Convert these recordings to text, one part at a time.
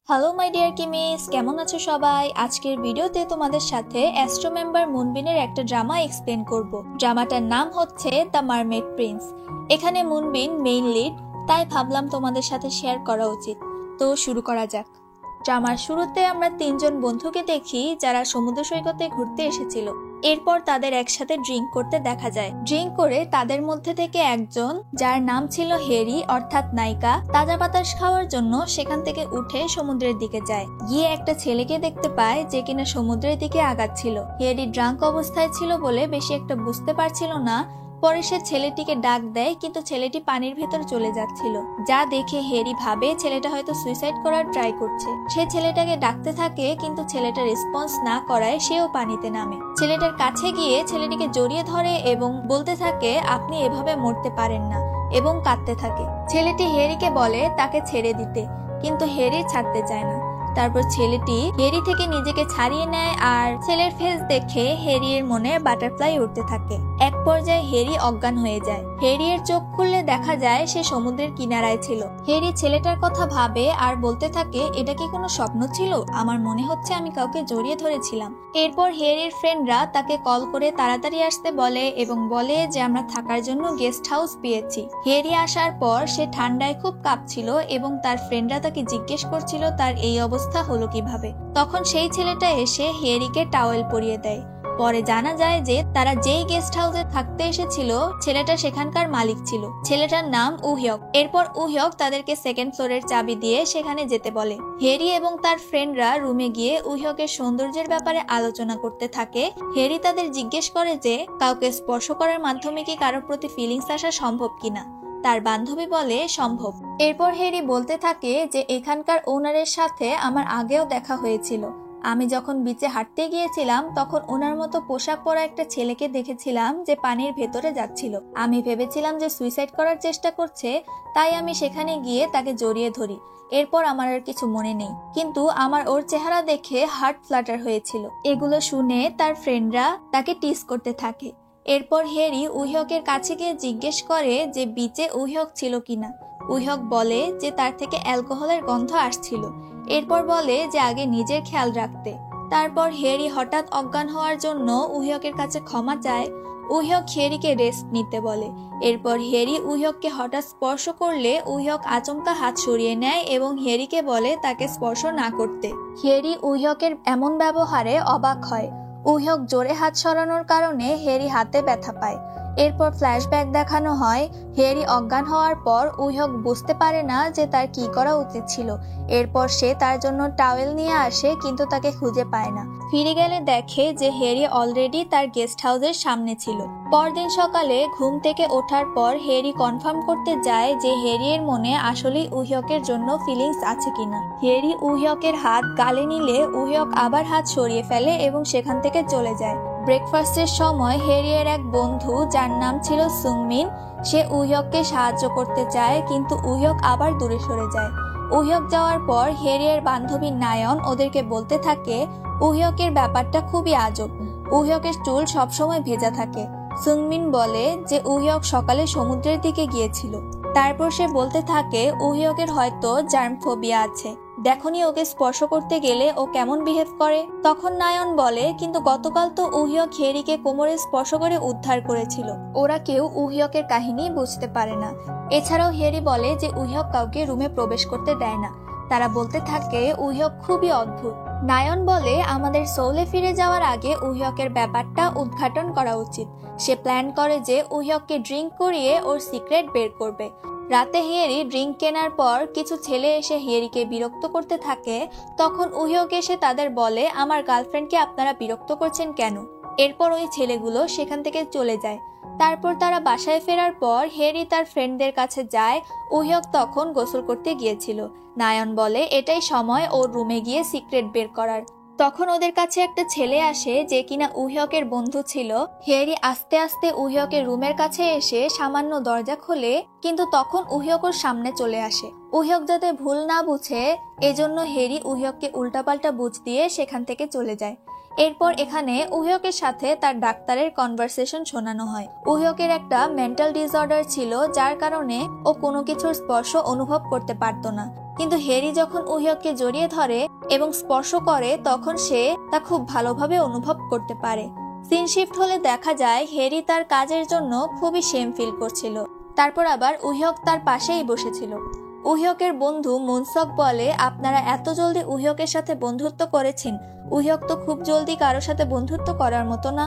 Hello my dear কিমিস, কেমন আছো সবাই? আজকের ভিডিওতে তোমাদের সাথে অ্যাস্ট্রো মেম্বার মুনবিনের একটা ড্রামা এক্সপ্লেন করব। ড্রামাটার নাম হচ্ছে দ্য মারমেড প্রিন্স। এখানে মুনবিন মেইন লিড, তাই ভাবলাম তোমাদের সাথে শেয়ার করা উচিত। তো শুরু করা যাক। ড্রামার শুরুতে আমরা তিনজন বন্ধুকে দেখি যারা সমুদ্র সৈকতে ঘুরতে এসেছিল। এরপর তাদের একসাথে ড্রিঙ্ক করতে দেখা যায়। ড্রিঙ্ক করে তাদের মধ্যে থেকে একজন, যার নাম ছিল হেরি অর্থাৎ নায়িকা, তাজা বাতাস খাওয়ার জন্য সেখান থেকে উঠে সমুদ্রের দিকে যায়। গিয়ে একটা ছেলেকে দেখতে পায় যে কিনা সমুদ্রের দিকে আগাচ্ছিল। হেরি ড্রাঙ্ক অবস্থায় ছিল বলে বেশি একটা বুঝতে পারছিল না। পরে সে ছেলেটিকে ডাক দেয়, কিন্তু ছেলেটি পানির ভেতর চলে যাচ্ছিল। যা দেখে হেরি ভাবে ছেলেটা হয়তো সুইসাইড করার ট্রাই করছে। সে ছেলেটাকে ডাকতে থাকে, কিন্তু ছেলেটা রেসপন্স না করায় সেও পানিতে নামে। ছেলেটার কাছে গিয়ে ছেলেটিকে জড়িয়ে ধরে এবং বলতে থাকে, আপনি এভাবে মরতে পারেন না, এবং কাঁদতে থাকে। ছেলেটি হেরিকে বলে তাকে ছেড়ে দিতে, কিন্তু হেরি ছাড়তে চায় না। তারপর ছেলেটি হেরি থেকে নিজেকে ছাড়িয়ে নেয়, আর ছেলের ফেস দেখে হেরির মনে বাটারফ্লাই উঠতে থাকে। এক পর্যায়ে হেরি অজ্ঞান হয়ে যায়। হেরির চোখ খুললে দেখা যায় সে সমুদ্রের কিনারায় ছিল। হেরি ছেলেটার কথা ভাবে আর বলতে থাকে, এটা কি কোনো স্বপ্ন ছিল? আমার মনে হচ্ছে আমি কাউকে জড়িয়ে ধরেছিলাম। এরপর হেরির ফ্রেন্ডরা তাকে কল করে তাড়াতাড়ি আসতে বলে এবং বলে যে আমরা থাকার জন্য গেস্ট হাউস পেয়েছি। হেরি আসার পর সে ঠান্ডায় খুব কাঁপছিল এবং তার ফ্রেন্ডরা তাকে জিজ্ঞেস করছিল তার এই অবস্থা হলো কিভাবে। তখন সেই ছেলেটা এসে হেরিকে টাওয়েল পরিয়ে দেয়। পরে জানা যায় যে তারা যেই গেস্ট হাউসে থাকতে এসেছিল ছেলেটা সেখানকার মালিক ছিল। ছেলেটার নাম উহয়ক। এরপর উহয়ক তাদেরকে সেকেন্ড ফ্লোরের চাবি দিয়ে সেখানে যেতে বলে। হেরি এবং তার ফ্রেন্ডরা রুমে গিয়ে উহয়কের সৌন্দর্যের ব্যাপারে আলোচনা করতে থাকে। হেরি তাদের জিজ্ঞেস করে যে কাউকে স্পর্শ করার মাধ্যমে কি কারোর প্রতি ফিলিংস আসা সম্ভব কিনা। তার বান্ধবী বলে সম্ভব। এরপর হেরি বলতে থাকে যে এখানকার ওনারের সাথে আমার আগেও দেখা হয়েছিল। আমি যখন বিচে হাঁটতে গিয়েছিলাম তখন ওনার মতো পোশাক পরা একটা ছেলেকে দেখেছিলাম যে পানির ভেতরে যাচ্ছিল। আমি ভেবেছিলাম যে সুইসাইড করার চেষ্টা করছে, তাই আমি সেখানে গিয়ে তাকে জড়িয়ে ধরি। এরপর আমার আর কিছু মনে নেই, কিন্তু আমার ওর চেহারা দেখে হার্ট ফ্লাটার হয়েছিল। এগুলো শুনে তার ফ্রেন্ডরা তাকে টিজ করতে থাকে। এরপর হেরি উহয়কের কাছে গিয়ে জিজ্ঞেস করে যে বিচে উহয়ক ছিল কিনা। উহয়ক বলে যে তার থেকে অ্যালকোহলের গন্ধ আসছিল। এরপর বলে যে আগে নিজের খেয়াল রাখতে। তারপর হেরি হঠাৎ অজ্ঞান হওয়ার জন্য উহয়কের কাছে ক্ষমা চায়। উহয়ক হেরিকে রেস্ট নিতে বলে। এরপর হেরি উহয়ককে হঠাৎ স্পর্শ করলে উহয়ক আচমকা হাত সরিয়ে নেয় এবং হেরিকে বলে তাকে স্পর্শ না করতে। হেরি উহয়কের এমন ব্যবহারে অবাক হয়। উহয়ক জোরে হাত সরানোর কারণে হেরি হাতে ব্যথা পায়। এরপর ফ্ল্যাশব্যাক দেখানো হয়। হেরি অজ্ঞান হওয়ার পর উহয়ক বুঝতে পারে না যে তার কি করা উচিত ছিল। এরপর সে তার জন্য টাওয়েল নিয়ে আসে, কিন্তু তাকে খুঁজে পায় না। ফিরে গেলে দেখে যে হেরি অলরেডি তার গেস্ট হাউসের সামনে ছিল। পরদিন সকালে ঘুম থেকে ওঠার পর হেরি কনফার্ম করতে যায় যে হেরির মনে আসলেই উহয়কের জন্য ফিলিংস আছে কিনা। হেরি উহয়কের হাত গালে নিলে উহয়ক আবার হাত সরিয়ে ফেলে এবং সেখান থেকে চলে যায়। ব্রেকফাস্টের সময় হেরিয়ের এক বন্ধু, যার নাম ছিল সুংমিন, সে উহয়ককে সাহায্য করতে চায়, কিন্তু উহয়ক আবার দূরে সরে যায়। উহয়ক যাওয়ার পর হেরিয়ের বান্ধবী নায়ন ওদেরকে বলতে থাকে উহয়কের ব্যাপারটা খুবই আজব। উহয়কের চুল সবসময় ভেজা থাকে। সুংমিন বলে যে উহয়ক সকালে সমুদ্রের দিকে গিয়েছিল। তারপর সে বলতে থাকে উহয়কের হয়তো জার্মফোবিয়া আছে, দেখনি ওকে স্পর্শ করতে গেলে ও কেমন বিহেভ করে। তখন নায়ন বলে, কিন্তু গতকাল তো উহয়ক হেরিকে কোমরে স্পর্শ করে উদ্ধার করেছিল। ওরা কেউ উহয়কের কাহিনী বুঝতে পারে না। এছাড়াও হেরি বলে যে উহয়ক কাউকে রুমে প্রবেশ করতে দেয় না। তারা বলতে থাকে উহয়ক খুবই অদ্ভুত। নায়ন বলে আমাদের সোলে ফিরে যাওয়ার আগে উহয়কের ব্যাপারটা উদ্ঘাটন করা উচিত। সে প্ল্যান করে যে উহয়ককে ড্রিঙ্ক করিয়ে ওর সিক্রেট বের করবে। রাতে হেরি ড্রিঙ্ক কেনার পর কিছু ছেলে এসে হেরিকে বিরক্ত করতে থাকে। তখন উহয়ক এসে তাদের বলে আমার গার্লফ্রেন্ডকে আপনারা বিরক্ত করছেন কেন। এরপর ওই ছেলেগুলো সেখান থেকে চলে যায়। তারপর তারা বাসায় ফেরার পর হেরি তার ফ্রেন্ডদের কাছে যায়। উহয়ক তখন গোসল করতে গিয়েছিল। নায়ন বলে এটাই সময় ওর রুমে গিয়ে সিক্রেট বের করার। তখন ওদের কাছে একটা ছেলে আসে যে কিনা উহয়কের বন্ধু ছিল। হেরি আস্তে আস্তে উহয়কের রুমের কাছে এসে সামান্য দরজা খোলে, কিন্তু তখন উহয়ক ওর সামনে চলে আসে। উহয়ক যাতে ভুল না বুঝে এজন্য হেরি উহয়ককে উল্টাপাল্টা বুঝ দিয়ে সেখান থেকে চলে যায়। এরপর এখানে উহয়কের সাথে তার ডাক্তারের কনভারসেশন শোনানো হয়। উহয়কের একটা মেন্টাল ডিসঅর্ডার ছিল, যার কারণে ও কোনো কিছুর স্পর্শ অনুভব করতে পারত না। কিন্তু হ্যারি যখন উহিয়ককে জড়িয়ে ধরে এবং স্পর্শ করে তখন সে তা খুব ভালোভাবে অনুভব করতে পারে। সিন শিফট হলে দেখা যায় হ্যারি তার কাজের জন্য খুবই শেম ফিল করছিল। তারপর আবার উহিয়ক তার পাশেই বসেছিল। উহিয়কের বন্ধু মুনসক বলে, আপনারা এত জলদি উহিয়কের সাথে বন্ধুত্ব করেছেন, উহিয়ক তো খুব জলদি কারোর সাথে বন্ধুত্ব করার মতো না।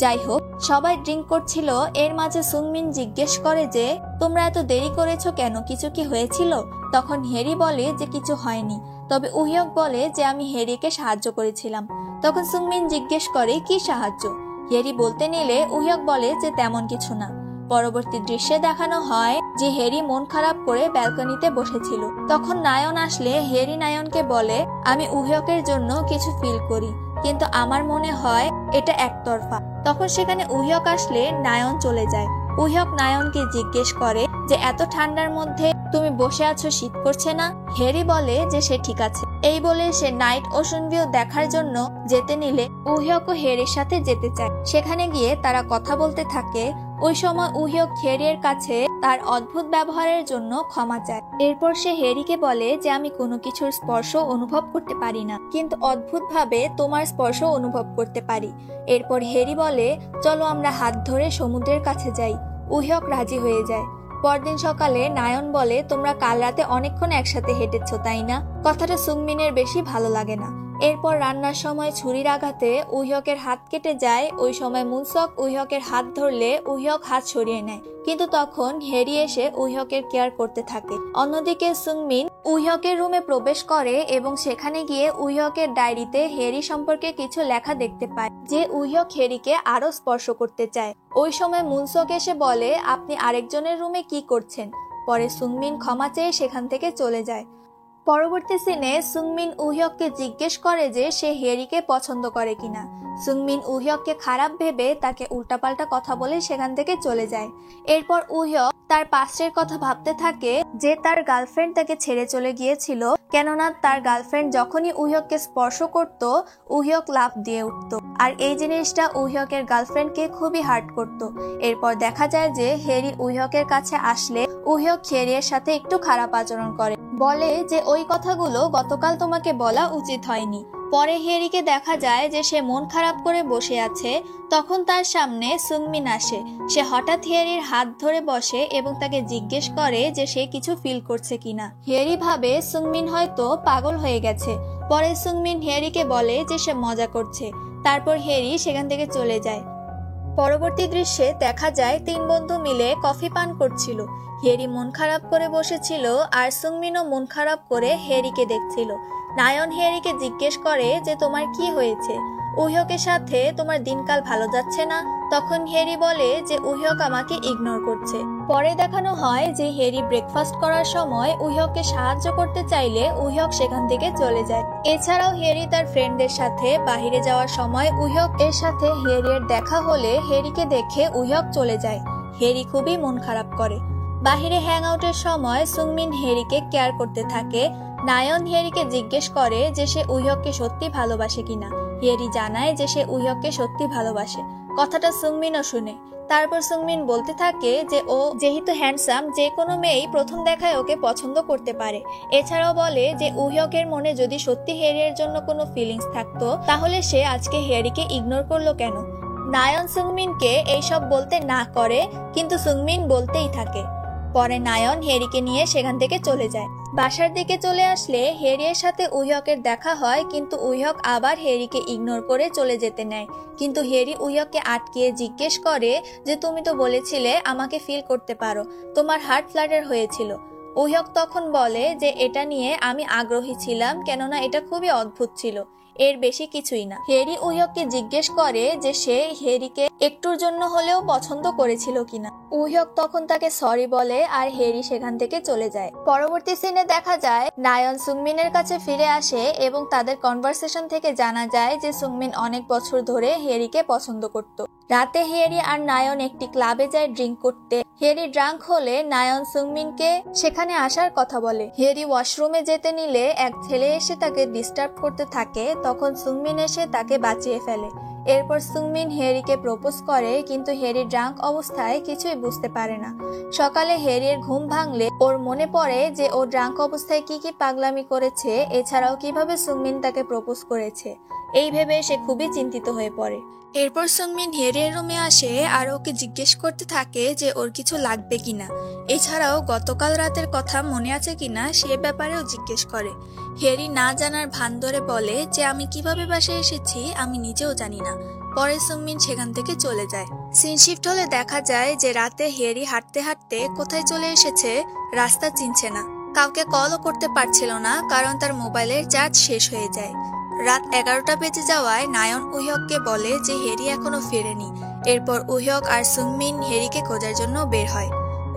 যাই হোক, সবাই ড্রিঙ্ক করছিল। এর মাঝে সুংমিন জিজ্ঞেস করে যে তোমরা এত দেরি করেছো কেন, কিছু কি হয়েছিল? তখন হ্যারি বলে যে কিছু হয়নি, তবে উহিয়ক বলে যে আমি হ্যারিকে সাহায্য করেছিলাম। তখন সুংমিন জিজ্ঞেস করে কি সাহায্য? হ্যারি বলতে নিলে উহিয়ক বলে যে তেমন কিছু না। পরবর্তী দৃশ্যে দেখানো হয় যে হ্যারি মন খারাপ করে ব্যালকনিতে বসেছিল। তখন নায়ন আসলে হ্যারি নায়নকে বলে, আমি উহিয়কের জন্য কিছু ফিল করি, কিন্তু আমার মনে হয় এটা একতরফা। তখন সেখানে উহিয়ক আসলে নায়ন চলে যায়। উহিয়ক নায়নকে জিজ্ঞেস করে যে এত ঠান্ডার মধ্যে তুমি বসে আছো, শীত করছে না? হ্যারি বলে যে সে ঠিক আছে। এই বলে সে নাইট ওশন ভিউ দেখার জন্য যেতে নিলে উহিয়কও হ্যারির সাথে যেতে চায়। সেখানে গিয়ে তারা কথা বলতে থাকে। ওই সময় উহিয়ক হ্যারির কাছে তার অদ্ভুত ব্যবহারের জন্য ক্ষমা চায়। এরপর সে হ্যারিকে বলে যে আমি কোনো কিছুর স্পর্শ অনুভব করতে পারি না, কিন্তু অদ্ভুতভাবে তোমার স্পর্শ অনুভব করতে পারি। এরপর হ্যারি বলে চলো আমরা হাত ধরে সমুদ্রের কাছে যাই। উহিয়ক রাজি হয়ে যায়। পরদিন সকালে নায়ন বলে, তোমরা কাল রাতে অনেকক্ষণ একসাথে হেঁটেছ তাই না? কথাটা সুংমিনের বেশি ভালো লাগে না। এরপর রান্নার সময় ছুরির আঘাতে উহিয়কের হাত কেটে যায়। ওই সময় মুনসক উহিয়কের হাত ধরলে উহিয়ক হাত সরিয়ে নেয়, কিন্তু তখন হ্যারি এসে উহিয়কের কেয়ার করতে থাকে। অন্যদিকে সুংমিন উহিয়কের রুমে প্রবেশ করে এবং সেখানে গিয়ে উহিয়কের ডায়েরিতে হ্যারি সম্পর্কে কিছু লেখা দেখতে পায় যে উহিয়ক হ্যারিকে আরো স্পর্শ করতে চায়। ওই সময় মুনসক এসে বলে, আপনি আরেকজনের রুমে কি করছেন? পরে সুংমিন ক্ষমা চেয়ে সেখান থেকে চলে যায়। পরবর্তী সিনে সুংমিন উহিয়ককে জিজ্ঞেস করে যে সে হ্যারিকে পছন্দ করে কিনা। সুংমিন উহিয়ককে খারাপ ভেবে তাকে উল্টাপাল্টা কথা বলে সেখান থেকে চলে যায়। এরপর উহিয়ক তার পাস্টের কথা ভাবতে থাকে যে তার গার্লফ্রেন্ড তাকে ছেড়ে চলে গিয়েছিল, কেননা তার গার্লফ্রেন্ড যখনই উহিয়ককে স্পর্শ করত উহিয়ক লাফ দিয়ে উঠত, আর এই জিনিসটা উহিয়কের গার্লফ্রেন্ডকে খুবই হার্ট করত। এরপর দেখা যায় যে হ্যারি উহিয়কের কাছে আসলে উহিয়ক হ্যারির সাথে একটু খারাপ আচরণ করে, বলে যে ওই কথাগুলো গতকাল তোমাকে বলা উচিত হয়নি। পরে হ্যারিকে দেখা যায় যে সে মন খারাপ করে বসে আছে। তখন তার সামনে সুংমিন আসে। সে হঠাৎ হ্যারির হাত ধরে বসে এবং তাকে জিজ্ঞেস করে যে সে কিছু ফিল করছে কিনা। হ্যারি ভাবে সুংমিন হয়তো পাগল হয়ে গেছে। পরে সুংমিন হ্যারিকে বলে যে সে মজা করছে। তারপর হ্যারি সেখান থেকে চলে যায়। পরবর্তী দৃশ্যে দেখা যায় তিন বন্ধু মিলে কফি পান করছিল। হ্যারি মন খারাপ করে বসেছিল আর সুংমিনও মন খারাপ করে হ্যারিকে দেখছিল। নায়ন হ্যারিকে জিজ্ঞেস করে যে তোমার কি হয়েছে, উহিয়কের সাথে তোমার দিনকাল ভালো যাচ্ছে না? তখন হ্যারি বলে যে উহিয়ক আমাকে ইগনোর করছে। পরে দেখানো হয় যে হ্যারি ব্রেকফাস্ট করার সময় উহিয়ককে সাহায্য করতে চাইলে উহিয়ক সেখান থেকে চলে যায়। এছাড়াও হ্যারি তার ফ্রেন্ডদের সাথে বাহিরে যাওয়ার সময় উহিয়ক এর সাথে হ্যারির দেখা হলে হ্যারিকে দেখে উহিয়ক চলে যায়। হ্যারি খুবই মন খারাপ করে। বাহিরে হ্যাং আউটের সময় সুংমিন হ্যারিকে কেয়ার করতে থাকে। নায়ন হ্যারিকে জিজ্ঞেস করে যে সে উহিয়ককে সত্যি ভালোবাসে কিনা। হ্যারি জানায় যে সে উহিয়ককে সত্যি ভালোবাসে। কথাটা সুংমিনও শুনে। তারপর সুংমিন বলতে থাকে যে ও যেহেতু হ্যান্ডসাম, যে কোনো মেয়েই প্রথম দেখায় ওকে পছন্দ করতে পারে। এছাড়াও বলে যে উহিয়কের মনে যদি সত্যি হ্যারির জন্য কোনো ফিলিংস থাকতো তাহলে সে আজকে হ্যারিকে ইগনোর করলো কেন। নায়ন সুংমিনকে এইসব বলতে না করে, কিন্তু সুংমিন বলতেই থাকে। পরে নায়ন হ্যারিকে নিয়ে সেখান থেকে চলে যায়। বাসার দিকে চলে আসলে হ্যারির সাথে উহিয়কের দেখা হয়, কিন্তু উহিয়ক আবার হ্যারিকে ইগনোর করে চলে যেতে নেয়। কিন্তু হ্যারি উহিয়ককে আটকিয়ে জিজ্ঞেস করে যে তুমি তো বলেছিলে আমাকে ফিল করতে পারো, তোমার হার্ট ফ্লাটার হয়েছিল। উহিয়ক তখন বলে যে এটা নিয়ে আমি আগ্রহী ছিলাম, কেননা এটা খুবই অদ্ভুত ছিল, এর বেশি কিছুই না। হ্যারি উহিয়ককে জিজ্ঞেস করে যে সে হ্যারিকে একটুর জন্য হলেও পছন্দ করেছিল কিনা। উহিয়ক তখন তাকে সরি বলে আর হ্যারি সেখান থেকে চলে যায়। পরবর্তী সিনে দেখা যায় নায়ন সুংমিনের কাছে ফিরে আসে এবং তাদের কনভারসেশন থেকে জানা যায় যে সুংমিন অনেক বছর ধরে হ্যারিকে পছন্দ করত। রাতে হ্যারি আর নায়ন একটি ক্লাবে যায় ড্রিঙ্ক করতে। হ্যারি ড্রাঙ্ক হলে নায়ন সুংমিনকে সেখানে আসার কথা বলে। হ্যারি ওয়াশরুমে যেতে নিলে এক ছেলে এসে তাকে ডিস্টার্ব করতে থাকে। তখন সুংমিন এসে তাকে বাঁচিয়ে ফেলে। এরপর সুংমিন হ্যারিকে প্রপোজ করে, কিন্তু হ্যারি ড্রাঙ্ক অবস্থায় কিছুই বুঝতে পারে না। সকালে হ্যারির ঘুম ভাঙলে ওর মনে পড়ে যে ও ড্রাঙ্ক অবস্থায় কি কি পাগলামি করেছে, এছাড়াও কিভাবে সুংমিন তাকে প্রপোজ করেছে। এই ভেবে সে খুবই চিন্তিত হয়ে পড়ে। এরপর সুংমিন হ্যারির রুমে আসে আর ওকে জিজ্ঞেস করতে থাকে যে ওর কিছু লাগবে কিনা, এছাড়াও গতকাল রাতের কথা মনে আছে কিনা সে ব্যাপারেও জিজ্ঞেস করে। হ্যারি না জানার ভান ধরে বলে যে আমি কিভাবে বাসায় এসেছি আমি নিজেও জানি না। পরে সুংমিন সেখান থেকে চলে যায়। সিন শিফট হলে দেখা যায় যে রাতে হ্যারি হাঁটতে হাঁটতে কোথায় চলে এসেছে রাস্তা চিনছে না, কাউকে কলও করতে পারছিল না কারণ তার মোবাইলের চার্জ শেষ হয়ে যায়। রাত 11টা বেজে যাওয়ায় নায়ন উহ্যককে বলে যে হ্যারি এখনো ফেরেনি। এরপর উহ্যক আর সুংমিন হ্যারিকে খোঁজার জন্য বের হয়।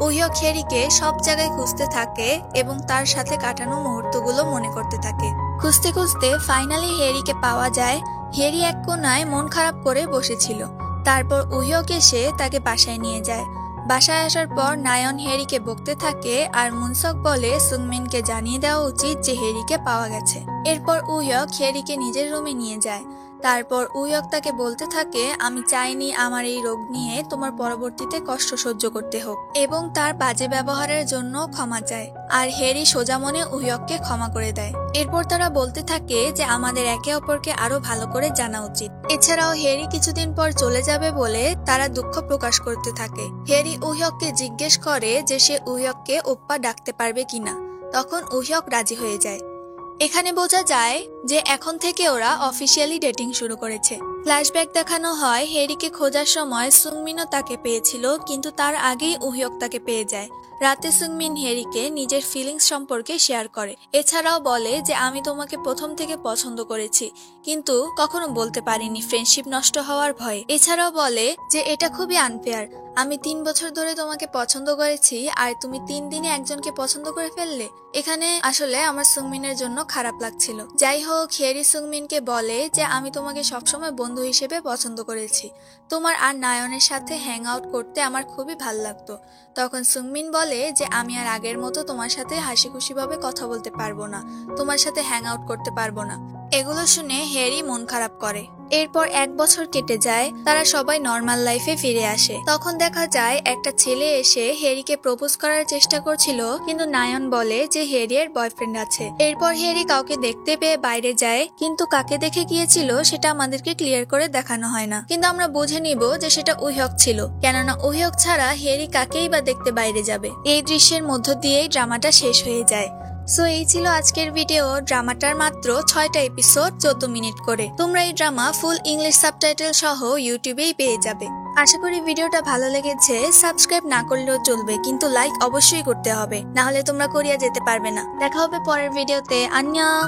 উহ্যক হ্যারিকে সব জায়গায় খুঁজতে থাকে এবং তার সাথে কাটানো মুহূর্তগুলো মনে করতে থাকে। খুঁজতে খুঁজতে ফাইনালি হ্যারিকে পাওয়া যায়। হ্যারি এক কোনায় মন খারাপ করে বসেছিল। তারপর উহ্যক এসে তাকে বাসায় নিয়ে যায়। বাসায় আসার পর নায়ন হ্যারিকে বকতে থাকে আর মুনসক বলে সুংমিনকে জানিয়ে দেওয়া উচিত যে হ্যারিকে পাওয়া গেছে। এরপর উহ্যক হ্যারিকে নিজের রুমে নিয়ে যায়। তারপর উহ্যক তাকে বলতে থাকে আমি চাইনি আমার এই রোগ নিয়ে তোমার পরবর্তীতে কষ্ট সহ্য করতে হোক, এবং তার বাজে ব্যবহারের জন্য ক্ষমা চায়। আর হ্যারি সোজা মনে উহ্যককে ক্ষমা করে দেয়। এরপর তারা বলতে থাকে যে আমাদের একে অপরকে আরো ভালো করে জানা উচিত। এছাড়াও হ্যারি কিছুদিন পর চলে যাবে বলে তারা দুঃখ প্রকাশ করতে থাকে। হ্যারি উহ্যককে জিজ্ঞেস করে যে সে উহ্যককে ওপ্পা ডাকতে পারবে কিনা, তখন উহ্যক রাজি হয়ে যায়। এখানে বোঝা যায় যে এখন থেকে ওরা অফিসিয়ালি ডেটিং শুরু করেছে। ফ্ল্যাশব্যাক দেখানো হয় হ্যারিকে খোঁজার সময় সুংমিনও তাকে পেয়েছিল, কিন্তু তার আগেই উহ্যক তাকে পেয়ে যায়। রাতে সুংমিন হ্যারিকে নিজের ফিলিংস সম্পর্কে শেয়ার করে। এছাড়াও বলে যে আমি তোমাকে প্রথম থেকে পছন্দ করেছি, কিন্তু কখনো বলতে পারিনি ফ্রেন্ডশিপ নষ্ট হওয়ার ভয়ে। এছাড়াও বলে যে এটা খুবই আনফেয়ার, আমি 3 বছর ধরে তোমাকে পছন্দ করেছি আর তুমি 3 দিনে একজনকে পছন্দ করে ফেললে। এখানে আসলে আমার সুংমিনের জন্য খারাপ লাগছিল। যাই হোক, হ্যারি সুংমিনকে বলে যে আমি তোমাকে সবসময় বন্ধু হিসেবে পছন্দ করেছি, তোমার আর নায়নের সাথে হ্যাং আউট করতে আমার খুবই ভাল লাগতো। তখন সুংমিন বলে যে আমি আর আগের মতো তোমার সাথে হাসি খুশি ভাবে কথা বলতে পারবো না, তোমার সাথে হ্যাং আউট করতে পারবো না। এগুলো শুনে হ্যারি মন খারাপ করে। এরপর 1 বছর কেটে যায়, তারা সবাই নর্মাল লাইফে ফিরে আসে। তখন দেখা যায় একটা ছেলে এসে হ্যারিকে প্রপোজ করার চেষ্টা করছিল, কিন্তু নায়ন বলে যে হ্যারির বয়ফ্রেন্ড আছে। এরপর হ্যারি কাউকে দেখতে পেয়ে বাইরে যায়, কিন্তু কাকে দেখে গিয়েছিল সেটা আমাদেরকে ক্লিয়ার করে দেখানো হয় না, কিন্তু আমরা বুঝে নিব যে সেটা উহ্যক ছিল, কেননা উহ্যক ছাড়া হ্যারি কাকেই বা দেখতে বাইরে যাবে। এই দৃশ্যের মধ্য দিয়েই ড্রামাটা শেষ হয়ে যায়। সো এই ছিল আজকের ভিডিও। ড্রামাটার মাত্র 6টা এপিসোড, 14 মিনিট করে। তোমরা এই ড্রামা ফুল ইংলিশ সাবটাইটেল সহ ইউটিউবেই পেয়ে যাবে। আশা করি ভিডিওটা ভালো লেগেছে। সাবস্ক্রাইব না করলেও চলবে, কিন্তু লাইক অবশ্যই করতে হবে, না হলে তোমরা কোরিয়া যেতে পারবে না। দেখা হবে পরের ভিডিওতে। আন্যং।